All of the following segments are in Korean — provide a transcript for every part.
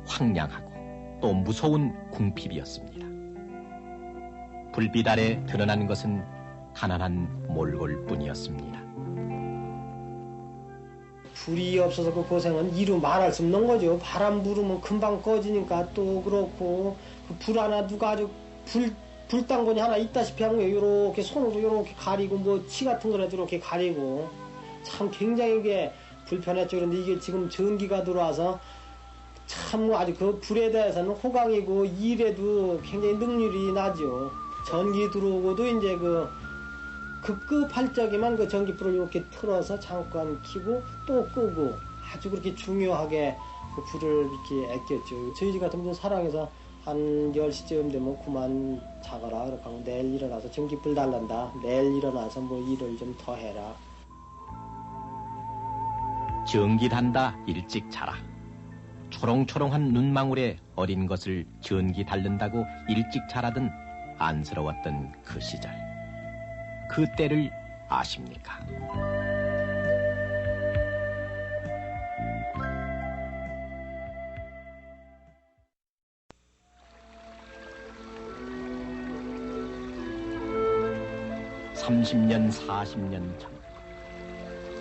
황량하고 또 무서운 궁핍이었습니다. 불빛 아래 드러난 것은 가난한 몰골뿐이었습니다. 불이 없어서 그 고생은 이루 말할 수 없는 거죠. 바람 불으면 금방 꺼지니까 또 그렇고 그 불 하나 누가 아주 불당근이 하나 있다시피 한 거예요. 이렇게 손으로 이렇게 가리고 뭐 치 같은 거라도 이렇게 가리고 참 굉장히 이게 불편했죠. 그런데 이게 지금 전기가 들어와서 참 아주 그 불에 대해서는 호강이고 일에도 굉장히 능률이 나죠. 전기 들어오고도 이제 그 급급할 적에만 그 전기불을 이렇게 틀어서 잠깐 켜고 또 끄고 아주 그렇게 중요하게 그 불을 이렇게 아꼈죠. 저희 집 같은 경우는 사랑해서 한 10시쯤 되면 그만 자거라 그렇게 하고 내일 일어나서 전기불 달란다. 내일 일어나서 뭐 일을 좀 더 해라. 전기 단다 일찍 자라. 초롱초롱한 눈망울에 어린 것을 전기 닳는다고 일찍 자라던 안쓰러웠던 그 시절. 그 때를 아십니까? (30년) (40년) 전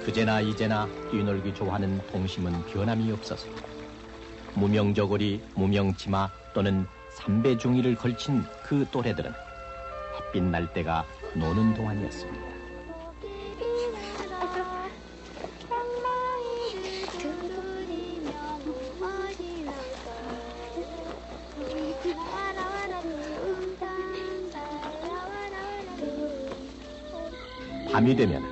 그제나 이제나 뛰놀기 좋아하는 동심은 변함이 없어서 무명저고리, 무명치마 또는 삼배중이를 걸친 그 또래들은 햇빛 날 때가 노는 동안이었습니다. 밤이 되면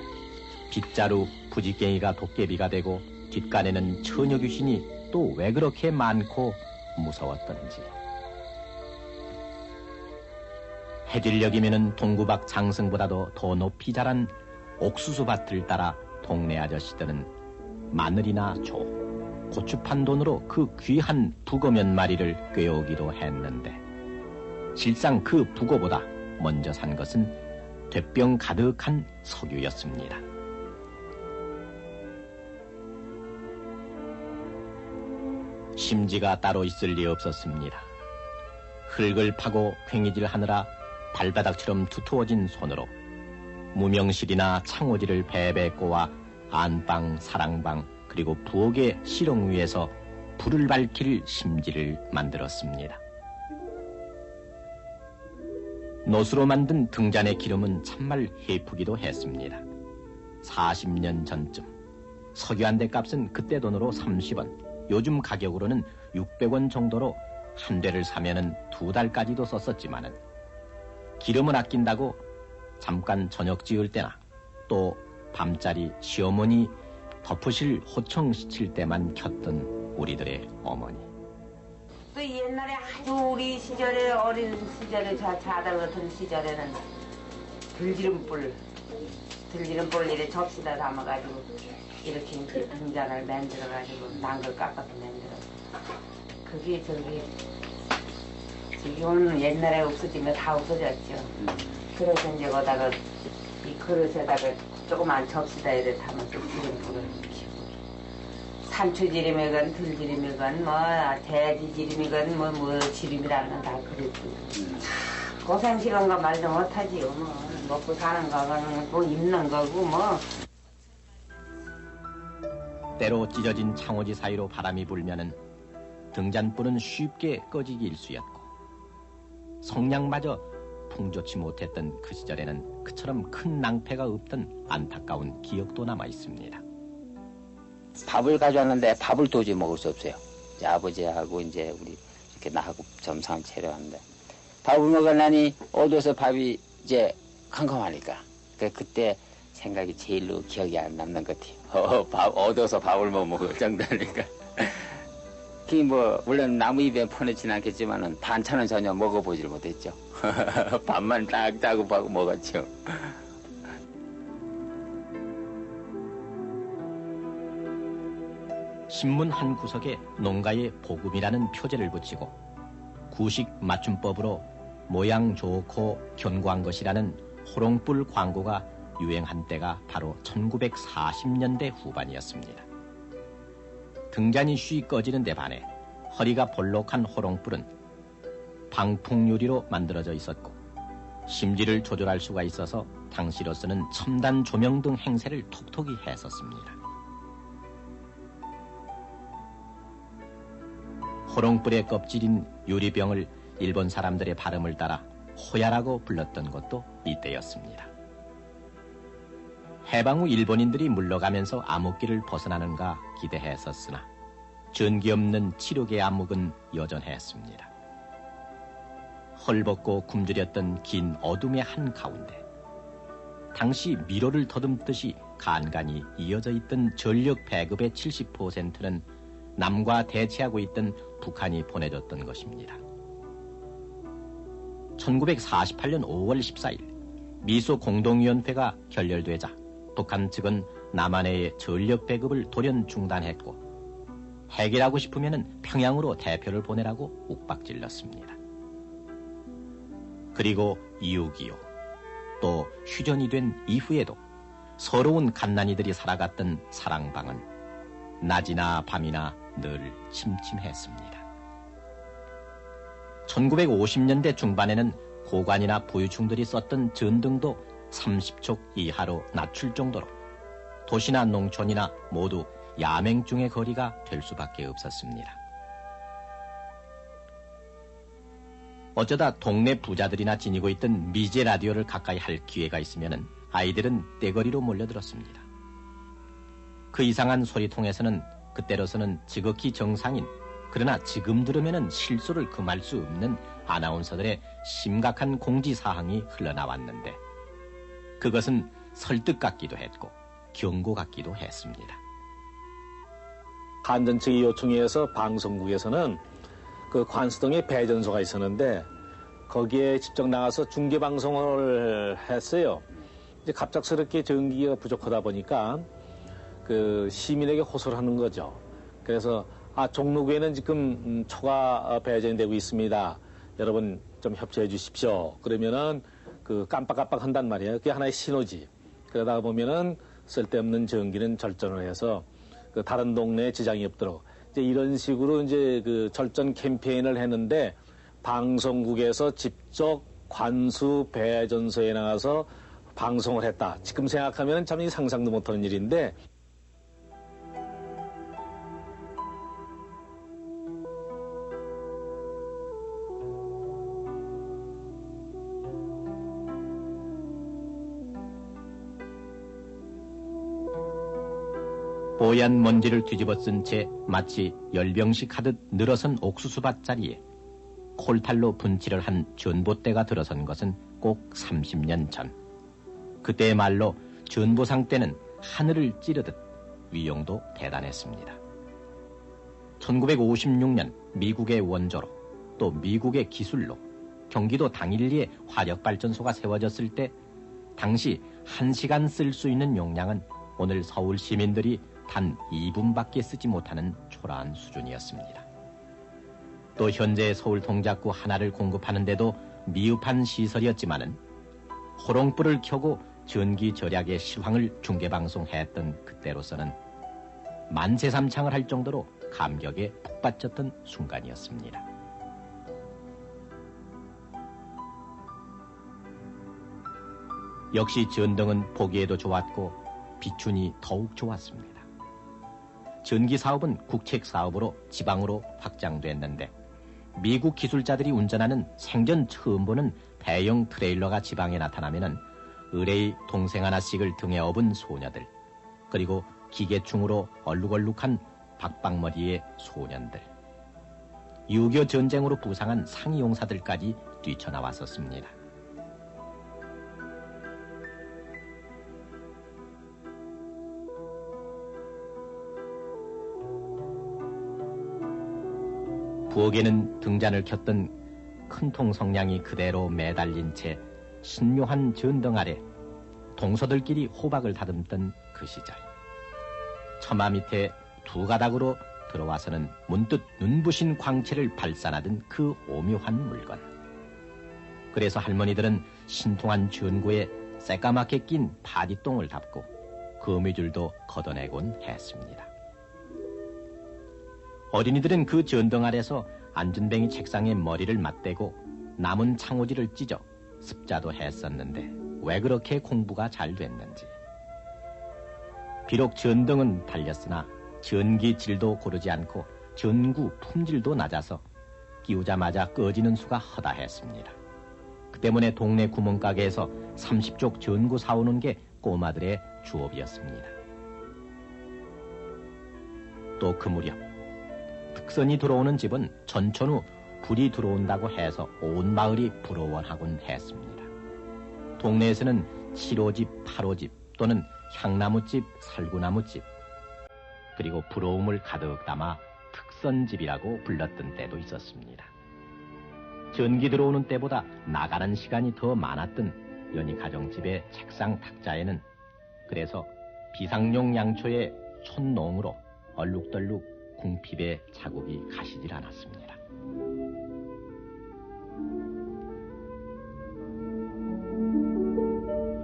빗자루, 부지깽이가 도깨비가 되고 뒷간에는 처녀 귀신이 또 왜 그렇게 많고 무서웠던지. 해질녘이면은 동구박 장승보다도 더 높이 자란 옥수수밭을 따라 동네 아저씨들은 마늘이나 조, 고추판 돈으로 그 귀한 북어 몇 마리를 꿰오기도 했는데 실상 그 북어보다 먼저 산 것은 돛병 가득한 석유였습니다. 심지가 따로 있을 리 없었습니다. 흙을 파고 괭이질 하느라 발바닥처럼 두터워진 손으로 무명실이나 창호지를 배배 꼬아 안방, 사랑방 그리고 부엌의 실용 위에서 불을 밝힐 심지를 만들었습니다. 노수로 만든 등잔의 기름은 참말 해프기도 했습니다. 40년 전쯤 석유 한 대 값은 그때 돈으로 30원, 요즘 가격으로는 600원 정도로 한 대를 사면은 2달까지도 썼었지만은 기름을 아낀다고 잠깐 저녁 지을 때나 또 밤자리 시어머니 덮으실 호청 시칠 때만 켰던 우리들의 어머니. 또 옛날에 아주 우리 시절에 어린 시절에 자달 같은 시절에는 들기름불 이렇게 접시다 담아가지고 이렇게 이제 등잔을 만들어가지고 난걸 깎아서 만들어. 그게 지금은 옛날에 없어지면 다 없어졌죠. 그래서 이제 거다가 이 그릇에다가 조그만 접시다 이렇게 담아서 기름불을 켜고 산초지름이건 들지름이건 뭐 돼지지름이건 뭐 지름이라는 다 그랬고 고생스러운 거 말도 못하지요. 뭐 먹고 사는 거는 뭐 입는 거고 뭐. 때로 찢어진 창호지 사이로 바람이 불면은 등잔불은 쉽게 꺼지기 일쑤였고 성냥마저 풍조치 못했던 그 시절에는 그처럼 큰 낭패가 없던 안타까운 기억도 남아 있습니다. 밥을 가져왔는데 밥을 도저히 먹을 수 없어요. 이제 아버지하고 이제 우리 이렇게 나하고 점상 차려왔는데 밥을 먹으려니 어두워서 밥이 이제 캄캄하니까 그때 생각이 제일로 기억이 안 남는 것 같아요. 얻어서 밥을 못 먹을 정도니까. 그게 뭐 물론 나무 입에 퍼내지는 않겠지만은 반찬은 전혀 먹어보질 못했죠. 밥만 딱 따고 먹었죠. 신문 한 구석에 농가의 복음이라는 표제를 붙이고 구식 맞춤법으로 모양 좋고 견고한 것이라는 호롱불 광고가 유행한 때가 바로 1940년대 후반이었습니다. 등잔이 쉬 꺼지는 데 반해 허리가 볼록한 호롱불은 방풍유리로 만들어져 있었고 심지를 조절할 수가 있어서 당시로서는 첨단 조명 등 행세를 톡톡히 했었습니다. 호롱불의 껍질인 유리병을 일본 사람들의 발음을 따라 호야라고 불렀던 것도 이때였습니다. 해방 후 일본인들이 물러가면서 암흑기를 벗어나는가 기대했었으나 전기 없는 치료계 암흑은 여전했습니다. 헐벗고 굶주렸던 긴 어둠의 한가운데 당시 미로를 더듬듯이 간간히 이어져 있던 전력 배급의 70%는 남과 대치하고 있던 북한이 보내줬던 것입니다. 1948년 5월 14일 미소 공동위원회가 결렬되자 북한 측은 남한의 전력 배급을 돌연 중단했고 해결하고 싶으면 평양으로 대표를 보내라고 욱박질렀습니다. 그리고 6.25, 또 휴전이 된 이후에도 서러운 갓난이들이 살아갔던 사랑방은 낮이나 밤이나 늘 침침했습니다. 1950년대 중반에는 고관이나 부유층들이 썼던 전등도 30촉 이하로 낮출 정도로 도시나 농촌이나 모두 야맹증의 거리가 될 수밖에 없었습니다. 어쩌다 동네 부자들이나 지니고 있던 미제 라디오를 가까이 할 기회가 있으면 아이들은 떼거리로 몰려들었습니다. 그 이상한 소리통에서는 그때로서는 지극히 정상인, 그러나 지금 들으면 실소를 금할 수 없는 아나운서들의 심각한 공지사항이 흘러나왔는데 그것은 설득 같기도 했고 경고 같기도 했습니다. 한전 측이 요청에 의해서 방송국에서는 그 관수동에 배전소가 있었는데 거기에 직접 나가서 중계방송을 했어요. 이제 갑작스럽게 전기가 부족하다 보니까 그 시민에게 호소를 하는 거죠. 그래서 종로구에는 지금 초가 배전이 되고 있습니다. 여러분 좀 협조해 주십시오. 그러면은 그 깜빡깜빡 한단 말이에요. 그게 하나의 신호지. 그러다 보면은 쓸데없는 전기는 절전을 해서 그 다른 동네에 지장이 없도록 이제 이런 식으로 이제 그 절전 캠페인을 했는데 방송국에서 직접 관수 배전소에 나가서 방송을 했다. 지금 생각하면 참 상상도 못하는 일인데 뽀얀 먼지를 뒤집어 쓴 채 마치 열병식 하듯 늘어선 옥수수밭 자리에 콜탈로 분칠을 한 전봇대가 들어선 것은 꼭 30년 전. 그때의 말로 전보상 때는 하늘을 찌르듯 위용도 대단했습니다. 1956년 미국의 원조로 또 미국의 기술로 경기도 당일리에 화력발전소가 세워졌을 때 당시 1시간 쓸 수 있는 용량은 오늘 서울 시민들이 단 2분밖에 쓰지 못하는 초라한 수준이었습니다. 또 현재 서울 동작구 하나를 공급하는데도 미흡한 시설이었지만은 호롱불을 켜고 전기 절약의 실황을 중계방송했던 그때로서는 만세삼창을 할 정도로 감격에 푹 빠졌던 순간이었습니다. 역시 전등은 보기에도 좋았고 비춘이 더욱 좋았습니다. 전기 사업은 국책 사업으로 지방으로 확장됐는데 미국 기술자들이 운전하는 생전 처음 보는 대형 트레일러가 지방에 나타나면은 의뢰의 동생 하나씩을 등에 업은 소녀들, 그리고 기계충으로 얼룩얼룩한 박박머리의 소년들, 6.25 전쟁으로 부상한 상이용사들까지 뛰쳐나왔었습니다. 부엌에는 등잔을 켰던 큰통 성냥이 그대로 매달린 채 신묘한 전등 아래 동서들끼리 호박을 다듬던 그 시절. 처마 밑에 두 가닥으로 들어와서는 문득 눈부신 광채를 발산하던 그 오묘한 물건. 그래서 할머니들은 신통한 전구에 새까맣게 낀 파디똥을 담고 거미줄도 걷어내곤 했습니다. 어린이들은 그 전등 아래서 안전뱅이 책상에 머리를 맞대고 남은 창호지를 찢어 습자도 했었는데 왜 그렇게 공부가 잘 됐는지. 비록 전등은 달렸으나 전기 질도 고르지 않고 전구 품질도 낮아서 끼우자마자 꺼지는 수가 허다했습니다. 그 때문에 동네 구멍가게에서 30쪽 전구 사오는 게 꼬마들의 주업이었습니다. 또 그 무렵 특선이 들어오는 집은 전천후 불이 들어온다고 해서 온 마을이 부러워하곤 했습니다. 동네에서는 7호집, 8호집 또는 향나무집, 살구나무집 그리고 부러움을 가득 담아 특선집이라고 불렀던 때도 있었습니다. 전기 들어오는 때보다 나가는 시간이 더 많았던 연희 가정집의 책상 탁자에는 그래서 비상용 양초의 촌농으로 얼룩덜룩 궁핍의 자국이 가시질 않았습니다.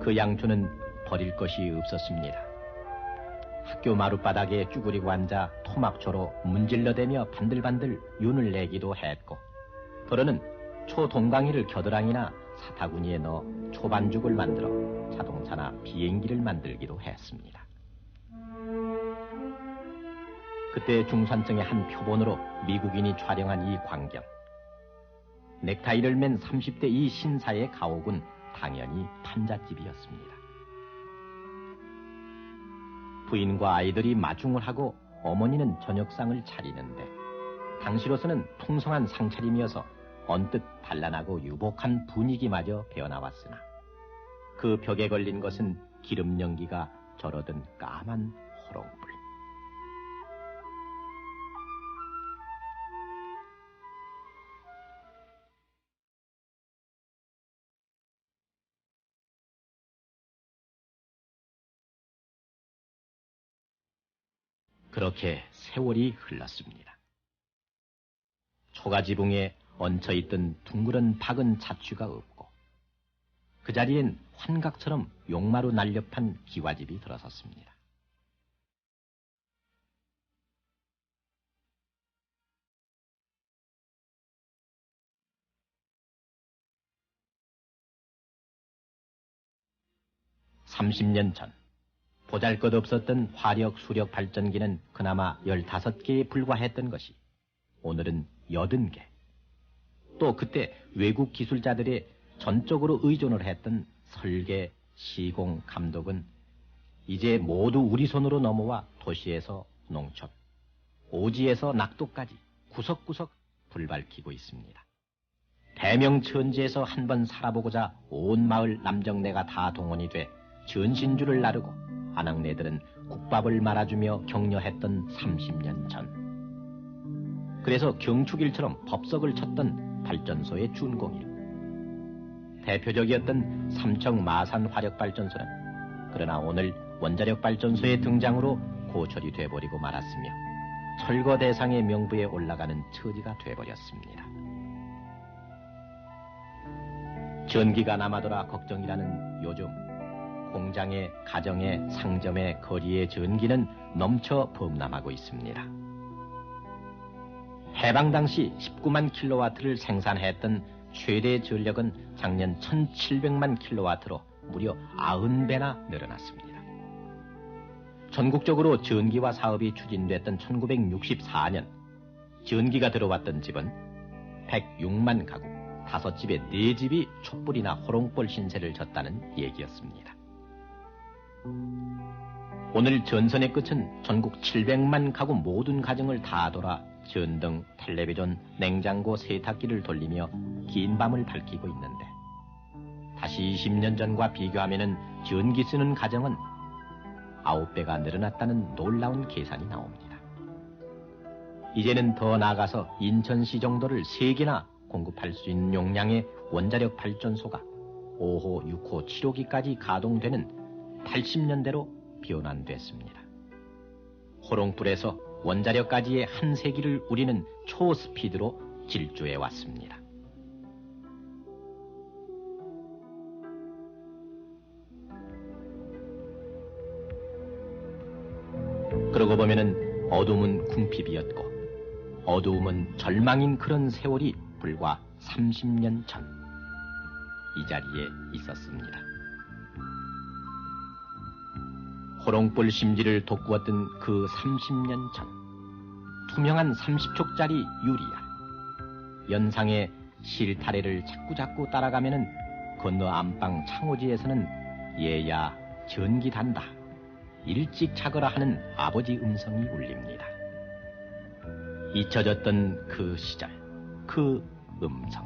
그 양초는 버릴 것이 없었습니다. 학교 마룻바닥에 쭈그리고 앉아 토막초로 문질러대며 반들반들 윤을 내기도 했고, 더러는 초동강이를 겨드랑이나 사타구니에 넣어 초반죽을 만들어 자동차나 비행기를 만들기도 했습니다. 그때 중산층의 한 표본으로 미국인이 촬영한 이 광경. 넥타이를 맨 30대 이 신사의 가옥은 당연히 판잣집이었습니다. 부인과 아이들이 마중을 하고 어머니는 저녁상을 차리는데 당시로서는 풍성한 상차림이어서 언뜻 단란하고 유복한 분위기마저 배어나왔으나 그 벽에 걸린 것은 기름 연기가 절어든 까만 호롱불. 그렇게 세월이 흘렀습니다. 초가지붕에 얹혀있던 둥그런 박은 자취가 없고 그 자리엔 환각처럼 용마로 날렵한 기와집이 들어섰습니다. (30년) 전 보잘것없었던 화력 수력 발전기는 그나마 15개에 불과했던 것이 오늘은 80개. 또 그때 외국 기술자들의 전적으로 의존을 했던 설계, 시공, 감독은 이제 모두 우리 손으로 넘어와 도시에서 농촌, 오지에서 낙도까지 구석구석 불밝히고 있습니다. 대명천지에서 한번 살아보고자 온 마을 남정네가 다 동원이 돼 전신주를 나르고 아낙네들은 국밥을 말아주며 격려했던 30년 전. 그래서 경축일처럼 법석을 쳤던 발전소의 준공일. 대표적이었던 삼청 마산 화력발전소는 그러나 오늘 원자력 발전소의 등장으로 고철이 돼버리고 말았으며 철거 대상의 명부에 올라가는 처지가 돼버렸습니다. 전기가 남아돌아 걱정이라는 요즘 공장의, 가정의, 상점의, 거리의 전기는 넘쳐 범람하고 있습니다. 해방 당시 19만 킬로와트를 생산했던 최대 전력은 작년 1700만 킬로와트로 무려 90배나 늘어났습니다. 전국적으로 전기화 사업이 추진됐던 1964년 전기가 들어왔던 집은 106만 가구, 5집에 4집이 촛불이나 호롱불 신세를 졌다는 얘기였습니다. 오늘 전선의 끝은 전국 700만 가구 모든 가정을 다 돌아 전등, 텔레비전, 냉장고, 세탁기를 돌리며 긴 밤을 밝히고 있는데 다시 20년 전과 비교하면 전기 쓰는 가정은 9배가 늘어났다는 놀라운 계산이 나옵니다. 이제는 더 나아가서 인천시 정도를 3개나 공급할 수 있는 용량의 원자력 발전소가 5호, 6호, 7호기까지 가동되는 80년대로 변환됐습니다. 호롱불에서 원자력까지의 한 세기를 우리는 초스피드로 질주해 왔습니다. 그러고 보면은 어둠은 궁핍이었고 어두움은 절망인 그런 세월이 불과 30년 전 이 자리에 있었습니다. 호롱불 심지를 돋구었던 그 30년 전, 투명한 30촉짜리 유리알, 연상의 실타래를 자꾸자꾸 따라가면은 건너 안방 창호지에서는 얘야 전기 단다, 일찍 자거라 하는 아버지 음성이 울립니다. 잊혀졌던 그 시절, 그 음성.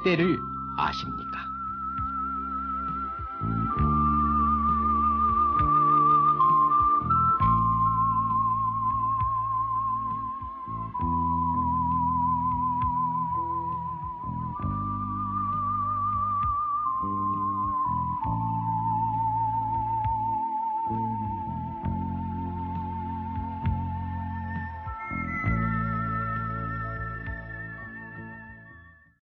그때를 아십니까?